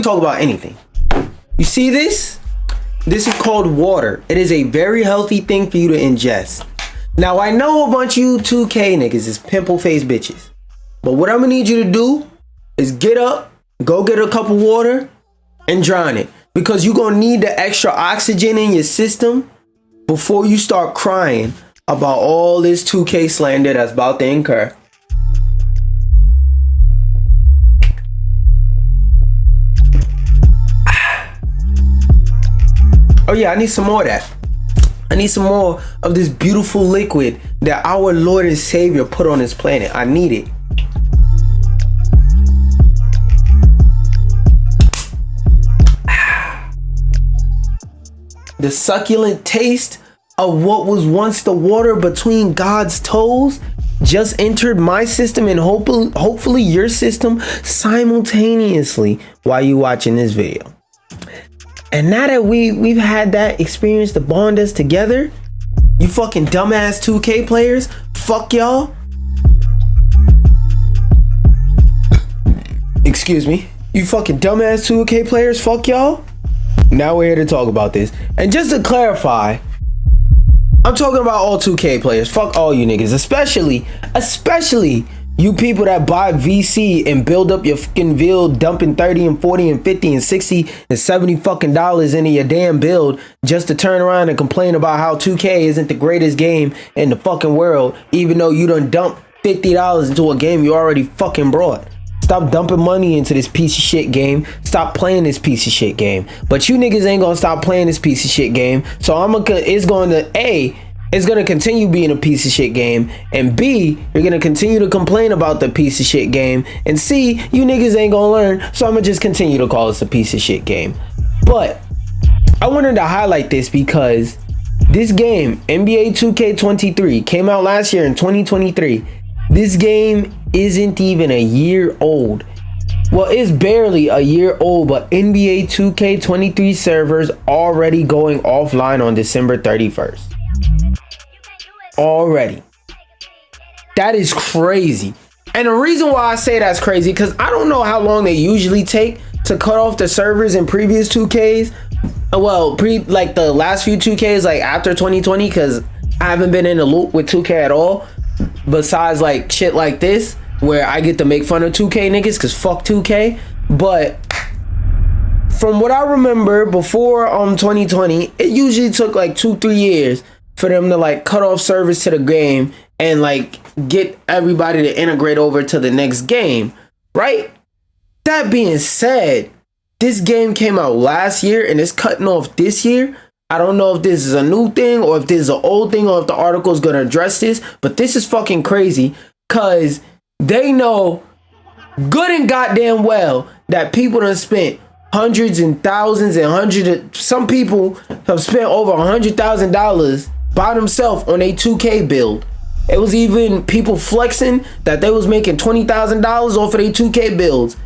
talk about anything. You see this? This is called water. It is a very healthy thing for you to ingest. Now, I know a bunch of you 2K niggas is pimple face bitches. But what I'm gonna need you to do is get up, go get a cup of water, and drown it. Because you're gonna need the extra oxygen in your system before you start crying about all this 2K slander that's about to incur. Oh yeah, I need some more of that. I need some more of this beautiful liquid that our Lord and Savior put on this planet. I need it. The succulent taste of what was once the water between God's toes just entered my system and hopefully your system simultaneously while you watching this video. And now that we've had that experience to bond us together, you fucking dumbass 2K players, fuck y'all. Excuse me. You fucking dumbass 2K players, fuck y'all. Now we're here to talk about this. And just to clarify, I'm talking about all 2K players. Fuck all you niggas, especially you people that buy VC and build up your fucking build, dumping 30 and 40 and 50 and 60 and 70 fucking dollars into your damn build just to turn around and complain about how 2K isn't the greatest game in the fucking world, even though you done dumped $50 into a game you already fucking brought. Stop dumping money into this piece of shit game. Stop playing this piece of shit game. But you niggas ain't gonna stop playing this piece of shit game. So it's gonna continue being a piece of shit game, and B, you're gonna continue to complain about the piece of shit game, and C, you niggas ain't gonna learn, so I'm gonna just continue to call this a piece of shit game. But I wanted to highlight this because this game, NBA 2K23, came out last year in 2023. This game isn't even a year old. Well, it's barely a year old, but NBA 2K23 servers already going offline on December 31st. Already. That is crazy. And the reason why I say that's crazy, because I don't know how long they usually take to cut off the servers in previous 2Ks. Well, like the last few 2Ks, like after 2020, because I haven't been in the loop with 2K at all. Besides like shit like this, where I get to make fun of 2K niggas, because fuck 2K. But from what I remember before 2020, it usually took like 2-3 years for them to like cut off service to the game and like get everybody to integrate over to the next game, right? That being said, this game came out last year and it's cutting off this year. I don't know if this is a new thing or if this is an old thing or if the article is going to address this, but this is fucking crazy because they know good and goddamn well that people done spent hundreds and thousands and some people have spent over $100,000 by themselves on a 2K build. It was even people flexing that they was making $20,000 off of their 2K builds,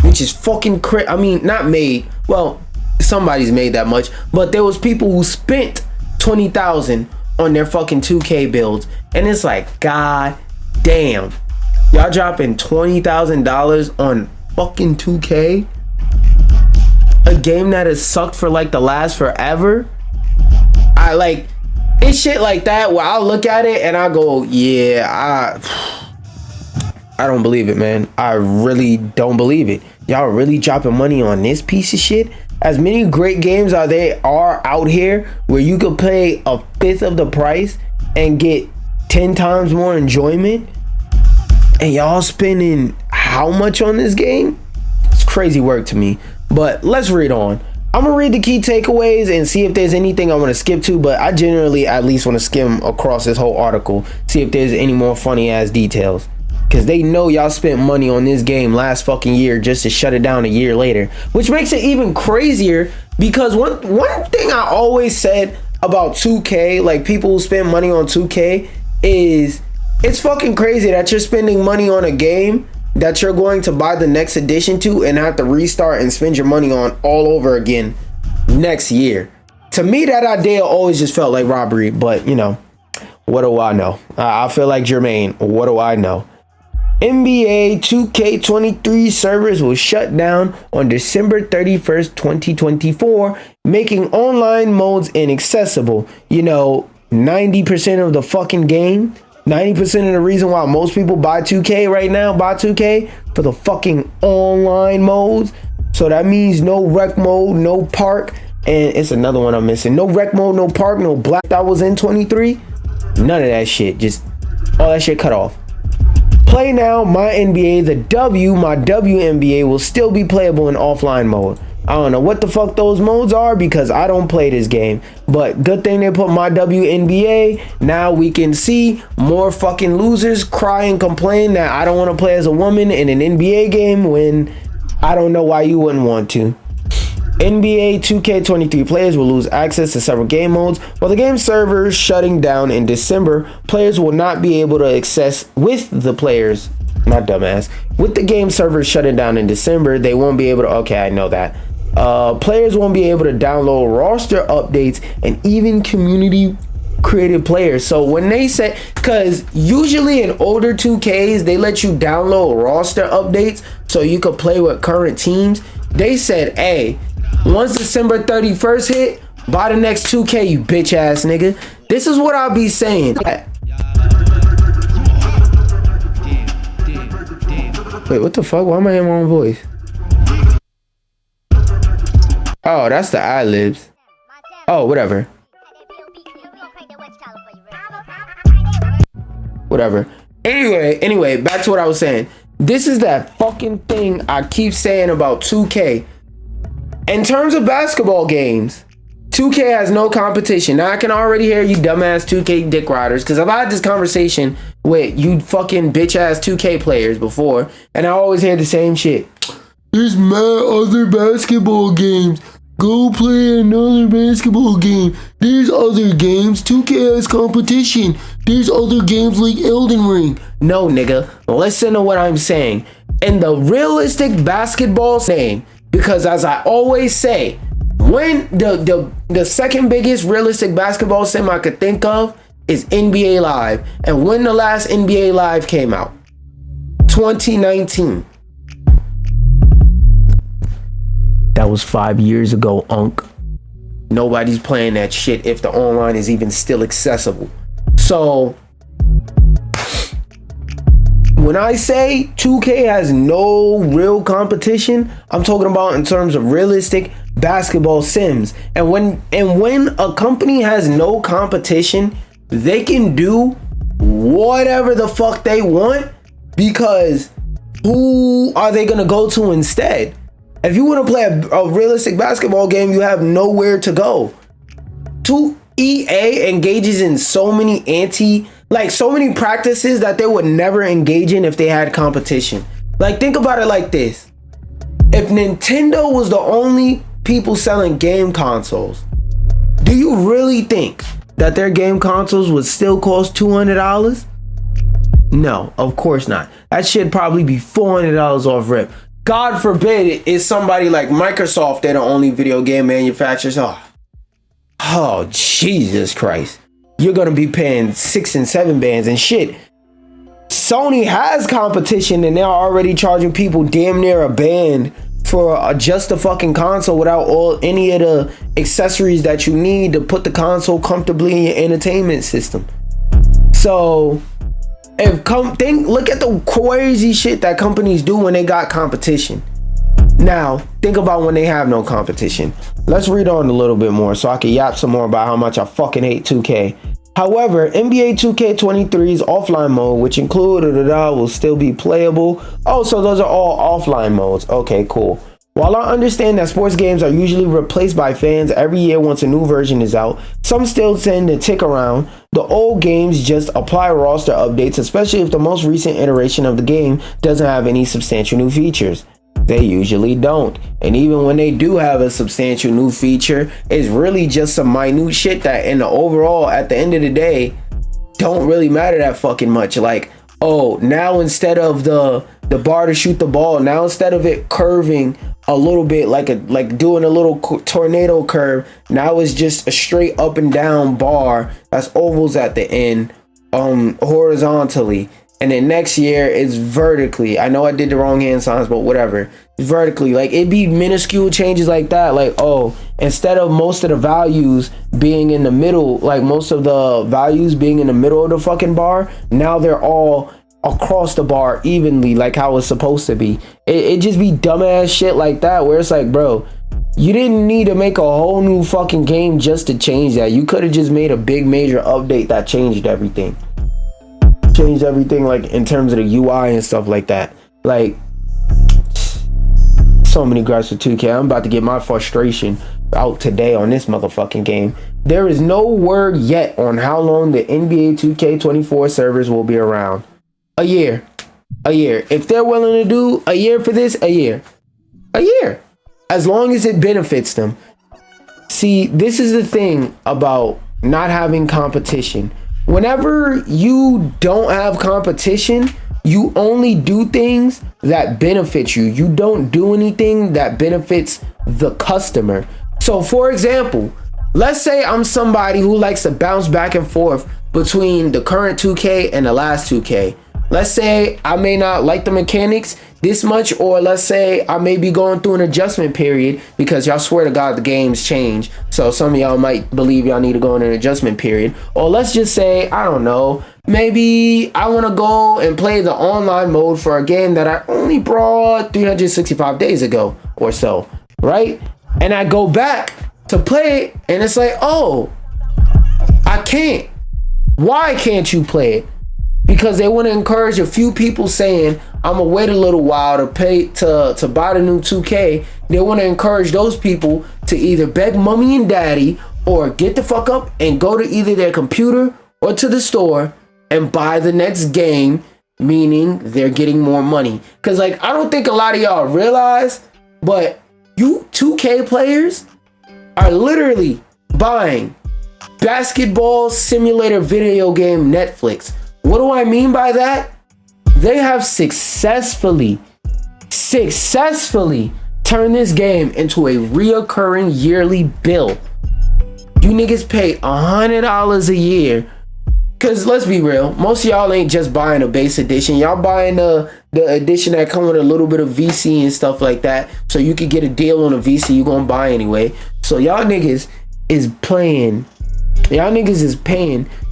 which is fucking crazy. I mean, not made. Well, somebody's made that much, but there was people who spent $20,000 on their fucking 2K builds, and it's like, god damn, y'all dropping $20,000 on fucking 2K, a game that has sucked for like the last forever. It's shit like that where I'll look at it and I go, yeah, I don't believe it, man. I really don't believe it. Y'all really dropping money on this piece of shit? As many great games are out here where you could pay a fifth of the price and get 10 times more enjoyment, and y'all spending how much on this game? It's crazy work to me. But let's read on. I'm gonna read the key takeaways and see if there's anything I want to skip to, but I generally at least want to skim across this whole article, see if there's any more funny ass details, because they know y'all spent money on this game last fucking year just to shut it down a year later, which makes it even crazier because one thing I always said about 2K, like people who spend money on 2K, is it's fucking crazy that you're spending money on a game that you're going to buy the next edition to and have to restart and spend your money on all over again next year. To me, that idea always just felt like robbery, but you know, what do I know? I feel like Jermaine, what do I know? NBA 2K23 servers will shut down on December 31st, 2024, making online modes inaccessible. You know, 90% of the fucking game, 90% of the reason why most people buy 2K right now, buy 2K for the fucking online modes. So that means no rec mode, no park, and it's another one I'm missing. No rec mode, no park, no black that was in 23. None of that shit. Just all that shit cut off. Play Now, My NBA, the W, My WNBA will still be playable in offline mode. I don't know what the fuck those modes are because I don't play this game. But good thing they put My WNBA. Now we can see more fucking losers cry and complain that I don't want to play as a woman in an NBA game when I don't know why you wouldn't want to. NBA 2K23 players will lose access to several game modes. While the game servers shutting down in December, players will not be able to access with the players. My dumbass. With the game servers shutting down in December, they won't be able to. Okay, I know that. Players won't be able to download roster updates and even community created players. So when they say, because usually in older 2Ks, they let you download roster updates so you could play with current teams. They said, hey, once December 31st hit, buy the next 2K, you bitch ass nigga. This is what I'll be saying. Wait, what the fuck? Why am I hearing my own voice? Oh, that's the ad-libs. Oh, whatever. Whatever. Anyway, back to what I was saying. This is that fucking thing I keep saying about 2K. In terms of basketball games, 2K has no competition. Now I can already hear you dumbass 2K dick riders, because I've had this conversation with you fucking bitch ass 2K players before, and I always hear the same shit. There's mad other basketball games. Go play another basketball game. There's other games. 2K has competition. There's other games like Elden Ring. No, nigga. Listen to what I'm saying. In the realistic basketball game, because as I always say, when the second biggest realistic basketball sim I could think of is NBA Live. And when the last NBA Live came out? 2019. That was 5 years ago, Unc. Nobody's playing that shit if the online is even still accessible. So when I say 2K has no real competition, I'm talking about in terms of realistic basketball sims. And when a company has no competition, they can do whatever the fuck they want, because who are they gonna go to instead? If you want to play a realistic basketball game, you have nowhere to go. EA engages in so many so many practices that they would never engage in if they had competition. Like, think about it like this. If Nintendo was the only people selling game consoles, do you really think that their game consoles would still cost $200? No, of course not. That should probably be $400 off rip. God forbid it's somebody like Microsoft, they're the only video game manufacturers. Oh, Jesus Christ. You're going to be paying 6 and 7 bands and shit. Sony has competition and they're already charging people damn near a band for just a fucking console without any of the accessories that you need to put the console comfortably in your entertainment system. So look at the crazy shit that companies do when they got competition. Now, think about when they have no competition. Let's read on a little bit more so I can yap some more about how much I fucking hate 2K. However, NBA 2K23's offline mode, which included will still be playable. Oh, so those are all offline modes. Okay, cool. While I understand that sports games are usually replaced by fans every year once a new version is out, some still tend to tick around. The old games just apply roster updates, especially if the most recent iteration of the game doesn't have any substantial new features. They usually don't. And even when they do have a substantial new feature, it's really just some minute shit that in the overall, at the end of the day, don't really matter that fucking much. Like, oh, now instead of the bar to shoot the ball, now instead of it curving a little bit like doing a little tornado curve, now it's just a straight up and down bar that's ovals at the end horizontally. and then next year it's vertically. I know I did the wrong hand signs, but whatever. Vertically, like it'd be minuscule changes like that. Like, oh, instead of most of the values being in the middle, like most of the values being in the middle of the fucking bar, now they're all across the bar evenly, like how it's supposed to be. It just be dumbass shit like that, where it's like, bro, you didn't need to make a whole new fucking game just to change that. You could have just made a big major update that changed everything. Changed everything, like in terms of the UI and stuff like that. Like, so many gripes with 2K. I'm about to get my frustration out today on this motherfucking game. There is no word yet on how long the NBA 2K24 servers will be around. A year. If they're willing to do a year for this, a year. As long as it benefits them. See, this is the thing about not having competition. Whenever you don't have competition, you only do things that benefit you. You don't do anything that benefits the customer. So for example, let's say I'm somebody who likes to bounce back and forth between the current 2K and the last 2K. Let's say I may not like the mechanics this much, or let's say I may be going through an adjustment period, because y'all swear to God the games change. So some of y'all might believe y'all need to go in an adjustment period. Or let's just say, I don't know, maybe I want to go and play the online mode for a game that I only brought 365 days ago or so, right? And I go back to play it and it's like, oh, I can't. Why can't you play it? Because they want to encourage a few people saying, I'm gonna wait a little while to pay to buy the new 2K. They want to encourage those people to either beg mommy and daddy or get the fuck up and go to either their computer or to the store and buy the next game, meaning they're getting more money. Because like, I don't think a lot of y'all realize, but you 2K players are literally buying basketball simulator video game Netflix. What do I mean by that? They have successfully turned this game into a reoccurring yearly bill. You niggas pay $100 a year. Cause let's be real, most of y'all ain't just buying a base edition. Y'all buying the edition that come with a little bit of VC and stuff like that. So you could get a deal on a VC you gonna buy anyway. So y'all niggas is paying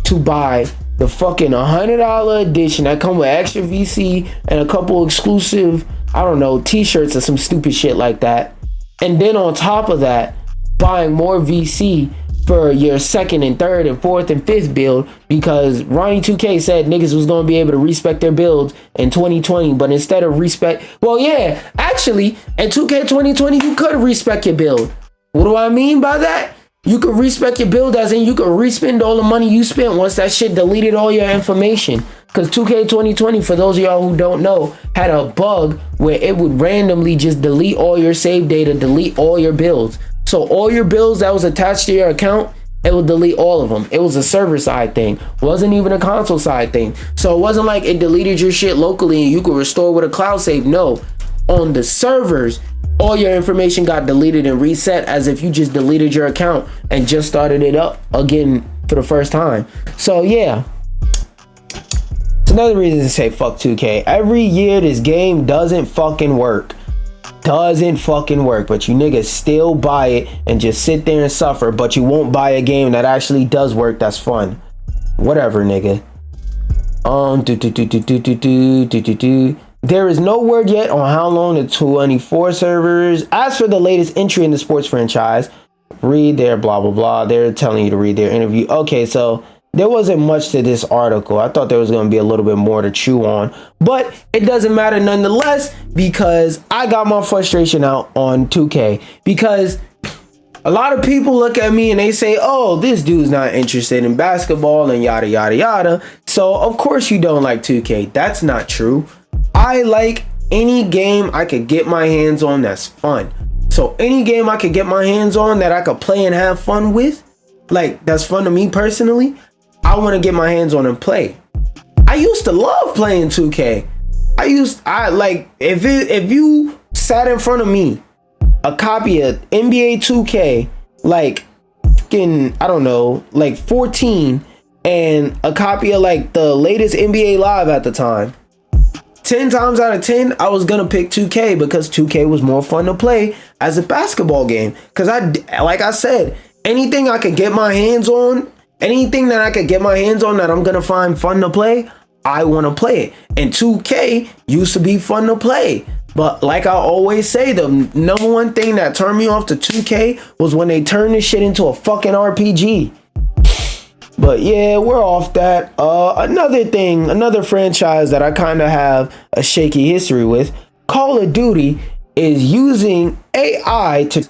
to buy the fucking $100 edition that come with extra VC and a couple exclusive, I don't know, t-shirts or some stupid shit like that. And then on top of that, buying more VC for your second and third and fourth and fifth build, because Ronnie 2K said niggas was going to be able to respec their builds in 2020, but instead of respec, well, yeah, actually, in 2K 2020, you could respec your build. What do I mean by that? You could respec your build as in you could respend all the money you spent once that shit deleted all your information. Because 2K 2020, for those of y'all who don't know, had a bug where it would randomly just delete all your save data, delete all your builds. So all your builds that was attached to your account, it would delete all of them. It was a server side thing. Wasn't even a console side thing. So it wasn't like it deleted your shit locally and you could restore with a cloud save. No, on the servers, all your information got deleted and reset as if you just deleted your account and just started it up again for the first time. So yeah, it's another reason to say fuck 2K. Every year this game doesn't fucking work. But you niggas still buy it and just sit there and suffer, but you won't buy a game that actually does work, that's fun. Whatever, nigga. There is no word yet on how long the 24 servers. As for the latest entry in the sports franchise, read their blah blah blah. They're telling you to read their interview. Okay, so there wasn't much to this article. I thought there was going to be a little bit more to chew on, but it doesn't matter nonetheless, because I got my frustration out on 2K. Because a lot of people look at me and they say, oh, this dude's not interested in basketball and yada yada yada, so of course you don't like 2K. That's not true. I like any game I could get my hands on that's fun. So any game I could get my hands on that I could play and have fun with, like that's fun to me personally, I want to get my hands on and play. I used to love playing 2K. If you sat in front of me a copy of NBA 2K, like fucking, I don't know, like 14, and a copy of like the latest NBA Live at the time, 10 times out of 10, I was gonna pick 2K because 2K was more fun to play as a basketball game. Cause like I said, anything I could get my hands on, anything that I could get my hands on that I'm gonna find fun to play, I want to play it. And 2K used to be fun to play. But like I always say, the number one thing that turned me off to 2K was when they turned this shit into a fucking RPG. But yeah, we're off that. Another franchise that I kind of have a shaky history with, Call of Duty, is using AI to